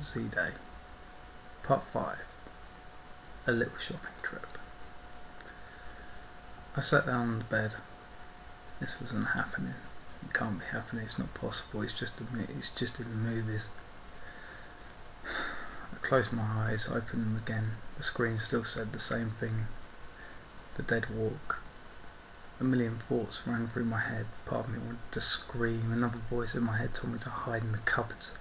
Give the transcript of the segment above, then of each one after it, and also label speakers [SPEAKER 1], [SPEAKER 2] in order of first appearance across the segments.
[SPEAKER 1] Z-Day, Part 5, A Little Shopping Trip. I sat down on the bed. This wasn't happening. It can't be happening, it's not possible, it's just in the movies. I closed my eyes, opened them again. The screen still said the same thing. The dead walk. A million thoughts ran through my head. Part of me wanted to scream. Another voice in my head told me to hide in the cupboards.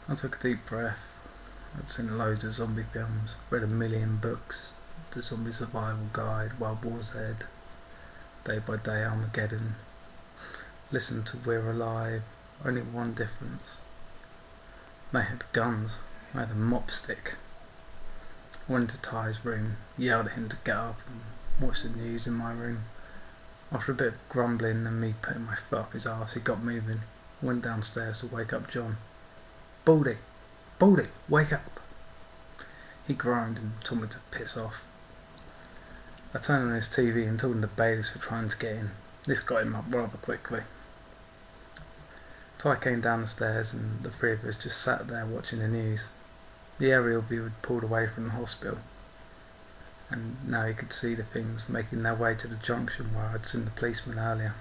[SPEAKER 1] I took a deep breath. I'd seen loads of zombie films, read a million books, The Zombie Survival Guide, World War Z, Day by Day Armageddon, listened to We're Alive. Only one difference. They had guns. I had a mop stick. I went to Ty's room, yelled at him to get up and watch the news in my room. After a bit of grumbling and me putting my foot up his arse, he got moving. I went downstairs to wake up John. Baldy! Baldy! Wake up! He groaned and told me to piss off. I turned on his TV and told him the bailiffs were trying to get in. This got him up rather quickly. Ty came down the stairs and the three of us just sat there watching the news. The aerial view had pulled away from the hospital, and now he could see the things making their way to the junction where I'd seen the policeman earlier.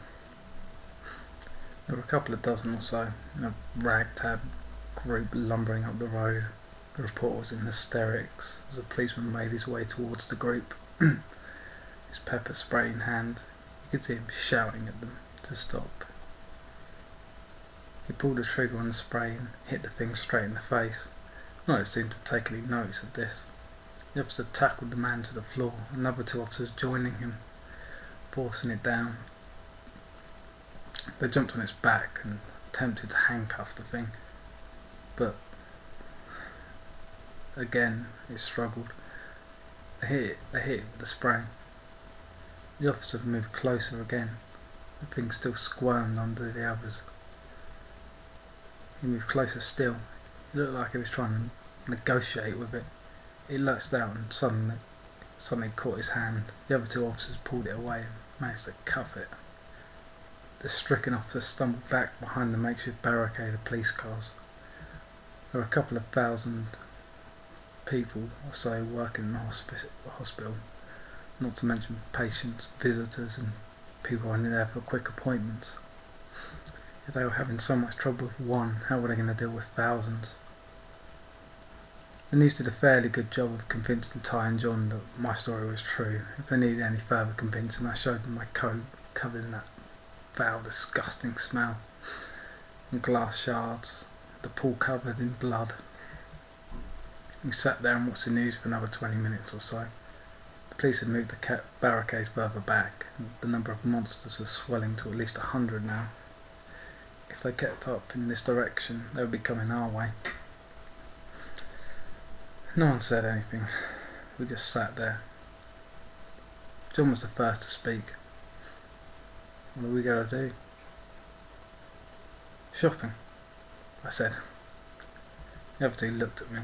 [SPEAKER 1] There were a couple of dozen or so, in a ragtag group lumbering up the road. The reporter was in hysterics as the policeman made his way towards the group, his pepper spray in hand. You could see him shouting at them to stop. He pulled the trigger on the spray and hit the thing straight in the face. No one seemed to take any notice of this. The officer tackled the man to the floor, another two officers joining him, forcing it down. They jumped on its back and attempted to handcuff the thing, but again it struggled. They hit it with the spray. The officer moved closer again. The thing still squirmed under the others. He moved closer still. It looked like he was trying to negotiate with it. It lurched out and suddenly caught his hand. The other two officers pulled it away and managed to cuff it. The stricken officer stumbled back behind the makeshift barricade of police cars. There were a couple of thousand people or so working in the hospital, not to mention patients, visitors and people only there for quick appointments. If they were having so much trouble with one, how were they going to deal with thousands? The news did a fairly good job of convincing Ty and John that my story was true. If they needed any further convincing, I showed them my coat covered in that foul, disgusting smell, and glass shards, the pool covered in blood. We sat there and watched the news for another 20 minutes or so. The police had moved the barricade further back, and the number of monsters was swelling to at least 100 now. If they kept up in this direction, they would be coming our way. No one said anything. We just sat there. John was the first to speak. What are we going to do? Shopping, I said. The other two looked at me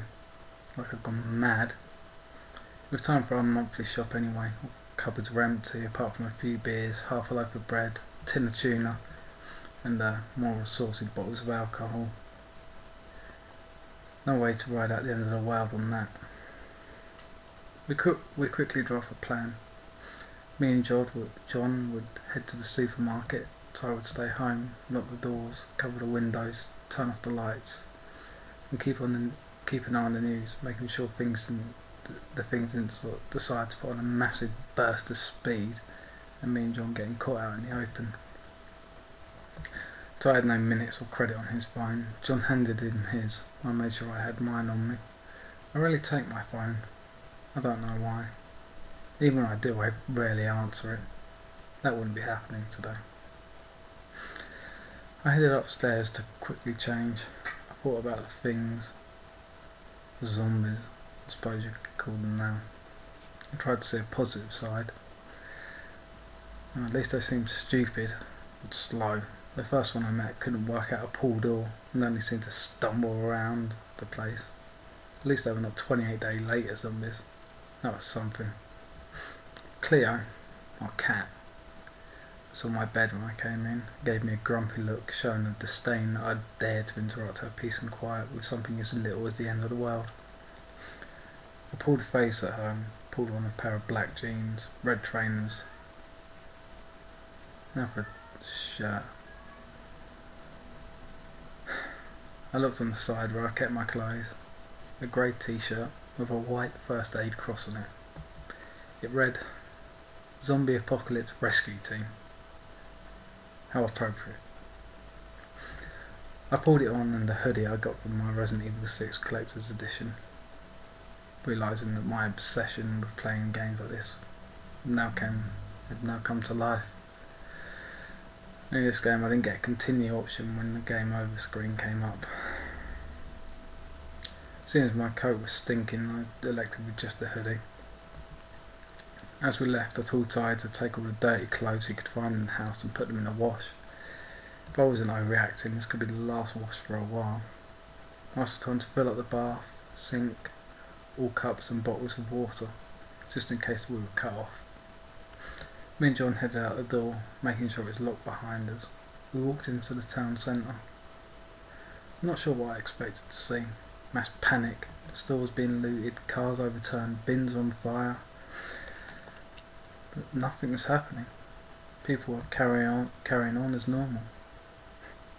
[SPEAKER 1] like I'd gone mad. It was time for our monthly shop anyway. All cupboards were empty apart from a few beers, half a loaf of bread, a tin of tuna, and more assorted bottles of alcohol. No way to ride out the end of the world on that. We quickly drew off a plan. Me and John would head to the supermarket. Ty would stay home, lock the doors, cover the windows, turn off the lights, and keep an eye on the news, making sure the things didn't decide to put on a massive burst of speed, and me and John getting caught out in the open. Ty had no minutes or credit on his phone. John handed in his. I made sure I had mine on me. I rarely take my phone. I don't know why. Even when I do, I rarely answer it. That wouldn't be happening today. I headed upstairs to quickly change. I thought about the things. The zombies, I suppose you could call them now. I tried to see a positive side. At least they seemed stupid and slow. The first one I met couldn't work out a pool door and only seemed to stumble around the place. At least they were not 28-day later zombies. That was something. Cleo, our cat, was on my bed when I came in, gave me a grumpy look, showing a disdain that I'd dared to interrupt her peace and quiet with something as little as the end of the world. I pulled a face at her and pulled on a pair of black jeans, red trainers, now for a shirt. I looked on the side where I kept my clothes, a grey t-shirt with a white first aid cross on it. It read, Zombie Apocalypse Rescue Team. How appropriate. I pulled it on and the hoodie I got from my Resident Evil 6 Collector's Edition, realising that my obsession with playing games like this had now come to life. In this game I didn't get a continue option when the game over screen came up. Seeing as my coat was stinking, I elected with just the hoodie. As we left, I told Ty to take all the dirty clothes he could find in the house and put them in a wash. If I wasn't overreacting, this could be the last wash for a while. I also told him to fill up the bath, sink, all cups and bottles with water, just in case we were cut off. Me and John headed out the door, making sure it was locked behind us. We walked into the town centre. I'm not sure what I expected to see. Mass panic, stores being looted, cars overturned, bins on fire. But nothing was happening. People were carrying on as normal.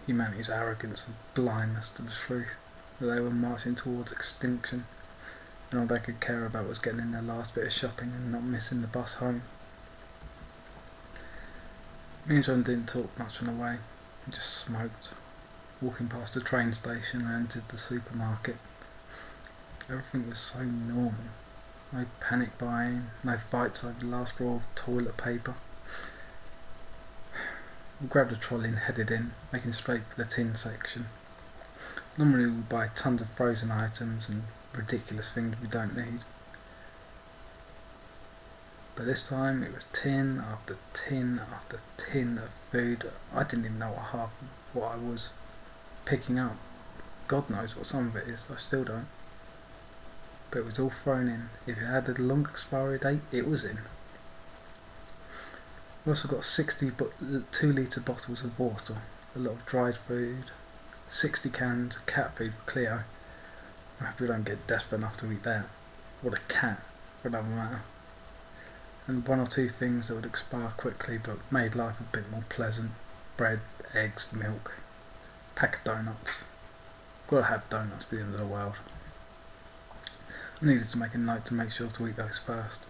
[SPEAKER 1] Humanity's arrogance and blindness to the truth, that they were marching towards extinction, and all they could care about was getting in their last bit of shopping and not missing the bus home. Me and John didn't talk much on the way, we just smoked, walking past the train station and entered the supermarket. Everything was so normal. No panic buying, no fights over the last roll of toilet paper. We grabbed a trolley and headed in, making straight for the tin section. Normally we buy tons of frozen items and ridiculous things we don't need. But this time it was tin after tin after tin of food. I didn't even know what I was picking up. God knows what some of it is, I still don't. But it was all thrown in. If it had a long expiry date, it was in. We also got 60 2-litre bottles of water, a lot of dried food, 60 cans of cat food for Cleo. I hope we don't get desperate enough to eat that. Or the cat, for another matter. And one or two things that would expire quickly but made life a bit more pleasant. Bread, eggs, milk, pack of donuts. Gotta have donuts for the end of the world. I needed to make a note to make sure to eat those first.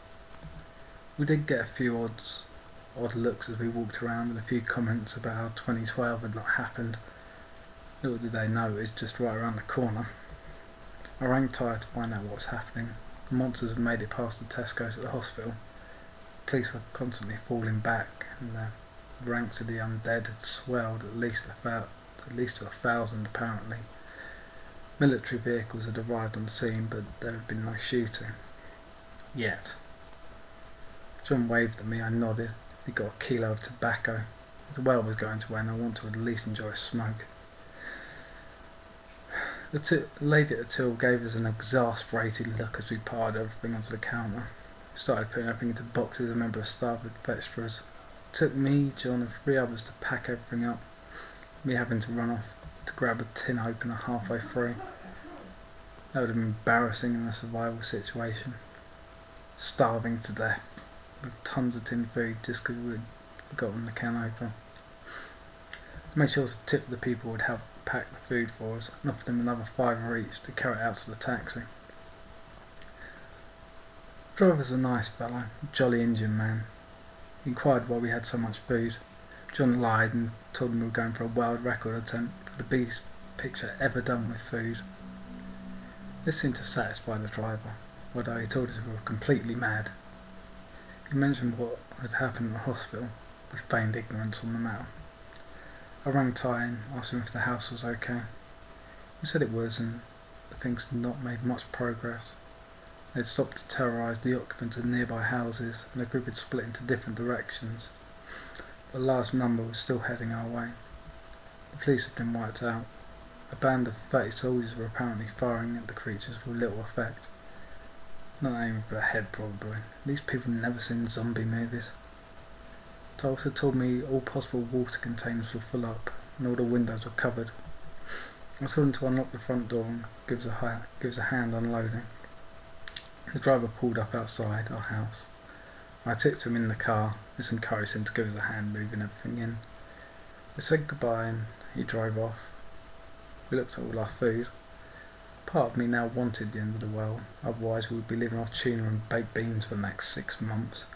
[SPEAKER 1] We did get a few odd looks as we walked around and a few comments about how 2012 had not happened. Little did they know it was just right around the corner. I rang Ty to find out what was happening. The monsters had made it past the Tesco's at the hospital. Police were constantly falling back and the ranks of the undead had swelled at least to 1,000 apparently. Military vehicles had arrived on the scene, but there had been no shooting. Yet. John waved at me, I nodded. He got a kilo of tobacco. The well was going to end, I wanted to at least enjoy a smoke. The lady at the till gave us an exasperated look as we piled everything onto the counter. We started putting everything into boxes a member of staff had fetched for us. It took me, John and 3 others to pack everything up, me having to run off to grab a tin opener halfway through. That would have been embarrassing in a survival situation. Starving to death, with tons of tin food just because we had forgotten the can opener. I made sure to tip the people who would help pack the food for us and offered them another $5 each to carry it out to the taxi. The driver was a nice fellow, a jolly Indian man. He inquired why we had so much food. John lied and told him we were going for a world record attempt for the biggest picture ever done with food. This seemed to satisfy the driver, although he told us we were completely mad. He mentioned what had happened in the hospital, with feigned ignorance on the matter. I rang Ty and asked him if the house was okay. He said it was, and the things had not made much progress. They had stopped to terrorise the occupants of nearby houses, and the group had split into different directions. But a large number was still heading our way. The police had been wiped out. A band of 30 soldiers were apparently firing at the creatures with little effect. Not aiming for the head probably. These people had never seen zombie movies. It also told me all possible water containers were full up and all the windows were covered. I told him to unlock the front door and give us a hand unloading. The driver pulled up outside our house. I tipped him in the car, just encouraged him to give us a hand moving everything in. We said goodbye and he drove off. We looked at all our food. Part of me now wanted the end of the world, otherwise we would be living off tuna and baked beans for the next 6 months.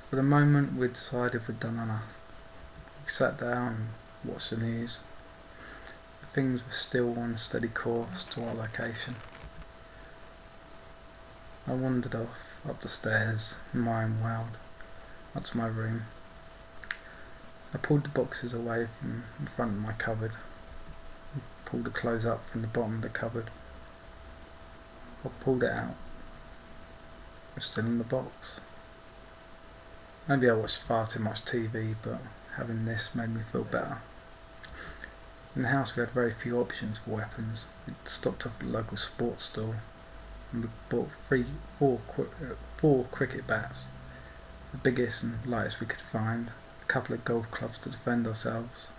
[SPEAKER 1] For the moment we decided we'd done enough. We sat down and watched the news. Things were still on a steady course to our location. I wandered off up the stairs in my own world, up to my room. I pulled the boxes away from in front of my cupboard, and pulled the clothes up from the bottom of the cupboard. I pulled it out. It was still in the box. Maybe I watched far too much TV, but having this made me feel better. In the house we had very few options for weapons. We stopped off at the local sports store and we bought four cricket bats, the biggest and lightest we could find, a couple of golf clubs to defend ourselves.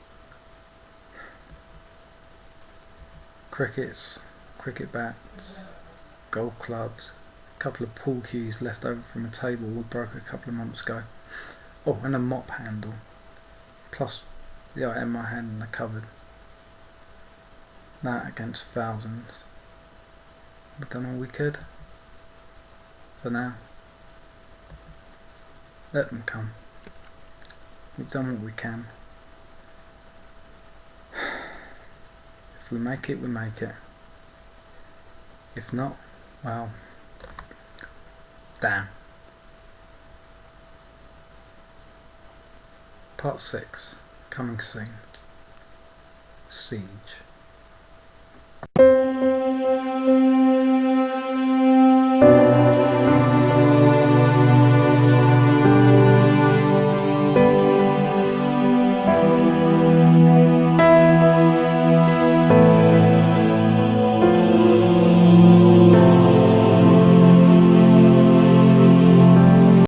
[SPEAKER 1] Cricket bats, golf clubs, a couple of pool cues left over from a table we broke a couple of months ago. Oh, and a mop handle, plus the item I had in the cupboard. That against thousands. We've done all we could. For now. Let them come. We've done what we can. If we make it, we make it. If not, well, damn. Part 6, coming soon. Siege.